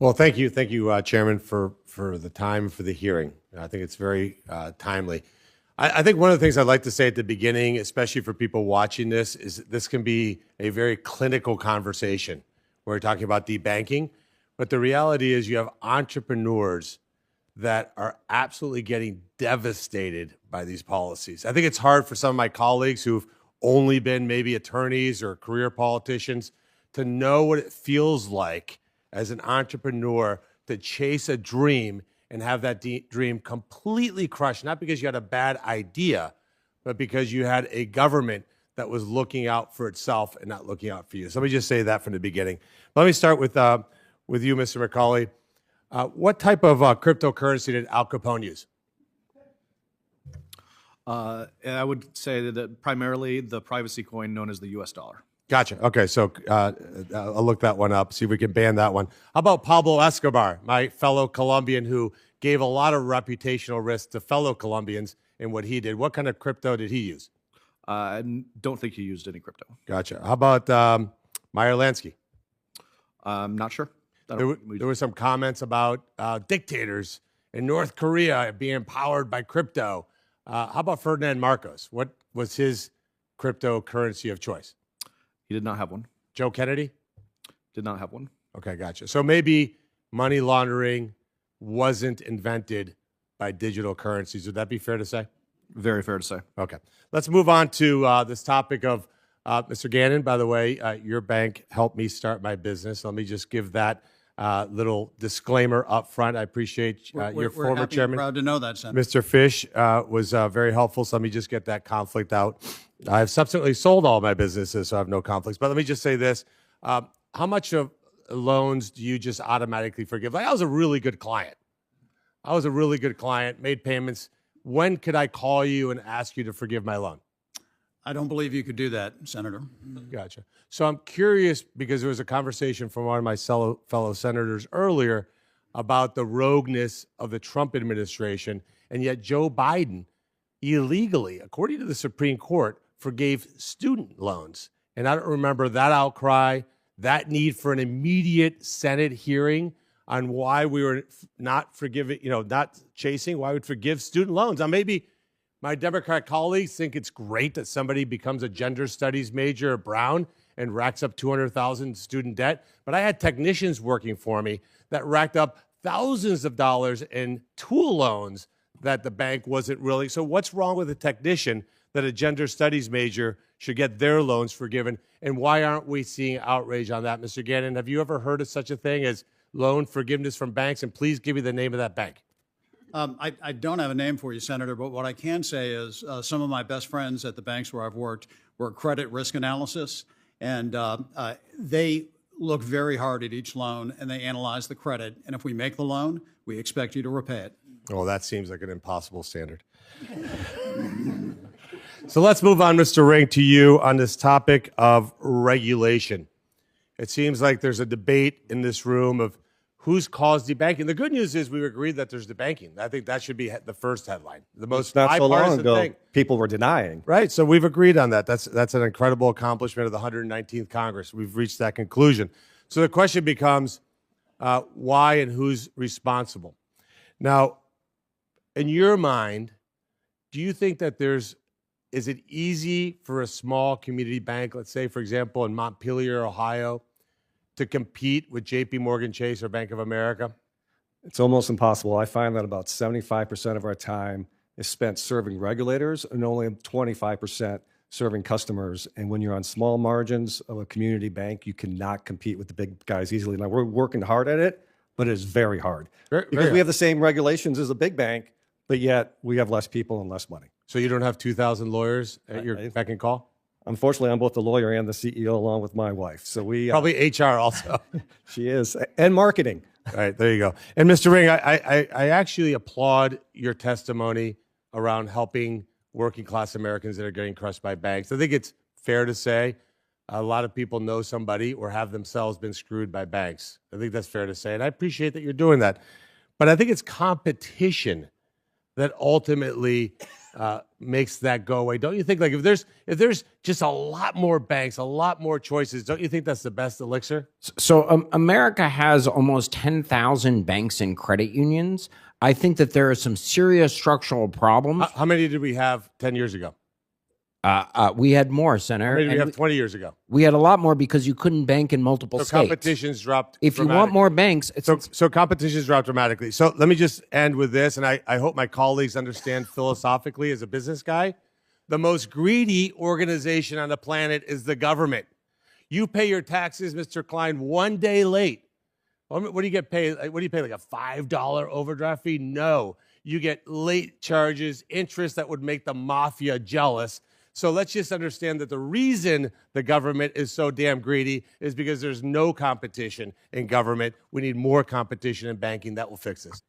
Well, thank you, Chairman, for the time for the hearing. I think it's very timely. I think one of the things I'd like to say at the beginning, especially for people watching this, is this can be a very clinical conversation. We're talking about debanking, but the reality is you have entrepreneurs that are absolutely getting devastated by these policies. I think it's hard for some of my colleagues who've only been maybe attorneys or career politicians to know what it feels like as an entrepreneur to chase a dream and have that dream completely crushed, not because you had a bad idea, but because you had a government that was looking out for itself and not looking out for you. So let me just say that from the beginning. Let me start with you, Mr. McCauley. What type of cryptocurrency did Al Capone use? I would say that primarily the privacy coin known as the US dollar. Gotcha. Okay, so I'll look that one up, see if we can ban that one. How about Pablo Escobar, my fellow Colombian who gave a lot of reputational risk to fellow Colombians in what he did? What kind of crypto did he use? I don't think he used any crypto. Gotcha. How about Meyer Lansky? I'm not sure. There were some comments about dictators in North Korea being powered by crypto. How about Ferdinand Marcos? What was his cryptocurrency of choice? He did not have one. Joe Kennedy? Did not have one. Okay, gotcha. So maybe money laundering wasn't invented by digital currencies. Would that be fair to say? Very fair to say. Okay. Let's move on to this topic of Mr. Gannon. By the way, your bank helped me start my business. Let me just give that little disclaimer up front. I appreciate your former chairman. We're proud to know that, Senator. Mr. Fish was very helpful. So let me just get that conflict out. I've subsequently sold all my businesses, so I have no conflicts. But let me just say this. How much of loans do you just automatically forgive? Like, I was a really good client. Made payments. When could I call you and ask you to forgive my loan? I don't believe you could do that, Senator. Gotcha. So I'm curious because there was a conversation from one of my fellow senators earlier about the rogueness of the Trump administration, and yet Joe Biden illegally, according to the Supreme Court, forgave student loans. And I don't remember that outcry, that need for an immediate Senate hearing on why we were not forgiving, not chasing, why we'd forgive student loans. Now, maybe my Democrat colleagues think it's great that somebody becomes a gender studies major at Brown and racks up $200,000 student debt. But I had technicians working for me that racked up thousands of dollars in tool loans that the bank wasn't really. So what's wrong with a technician that a gender studies major should get their loans forgiven? And why aren't we seeing outrage on that, Mr. Gannon? Have you ever heard of such a thing as loan forgiveness from banks? And please give me the name of that bank. I don't have a name for you, Senator, but what I can say is some of my best friends at the banks where I've worked were credit risk analysis, and they look very hard at each loan and they analyze the credit. And if we make the loan, we expect you to repay it. Oh, that seems like an impossible standard. So let's move on, Mr. Ring, to you on this topic of regulation. It seems like there's a debate in this room of who's caused debanking. The good news is we've agreed that there's debanking. I think that should be the first headline. The most not so long ago, thing. People were denying. Right, so we've agreed on that. That's an incredible accomplishment of the 119th Congress. We've reached that conclusion. So the question becomes why and who's responsible. Now, in your mind, do you think that is it easy for a small community bank, let's say, for example, in Montpelier, Ohio, to compete with JP Morgan Chase or Bank of America? It's almost impossible. I find that about 75% of our time is spent serving regulators and only 25% serving customers. And when you're on small margins of a community bank, you cannot compete with the big guys easily. Now, we're working hard at it, but it is very hard. Because we have the same regulations as a big bank, but yet we have less people and less money. So you don't have 2,000 lawyers at your beck and call? Unfortunately, I'm both the lawyer and the CEO along with my wife. So we probably HR also. She is, and marketing. All right, there you go. And Mr. Ring, I actually applaud your testimony around helping working class Americans that are getting crushed by banks. I think it's fair to say a lot of people know somebody or have themselves been screwed by banks. I think that's fair to say, and I appreciate that you're doing that. But I think it's competition that ultimately makes that go away. Don't you think? Like if there's just a lot more banks, a lot more choices, don't you think that's the best elixir? So America has almost 10,000 banks and credit unions. I think that there are some serious structural problems. How many did we have 10 years ago? We had more, Senator. How many did we and have 20 years ago? we had a lot more because you couldn't bank in multiple So states. competition's dropped. If you want dramatically. more banks, So competition's dropped dramatically. So let me just end with this, and I hope my colleagues understand philosophically as a business guy, the most greedy organization on the planet is the government. You pay your taxes, Mr. Klein, 1 day late. What do you get paid? What do you pay, like a $5 overdraft fee? No. You get late charges, interest that would make the mafia jealous. So let's just understand that the reason the government is so damn greedy is because there's no competition in government. We need more competition in banking. That will fix this.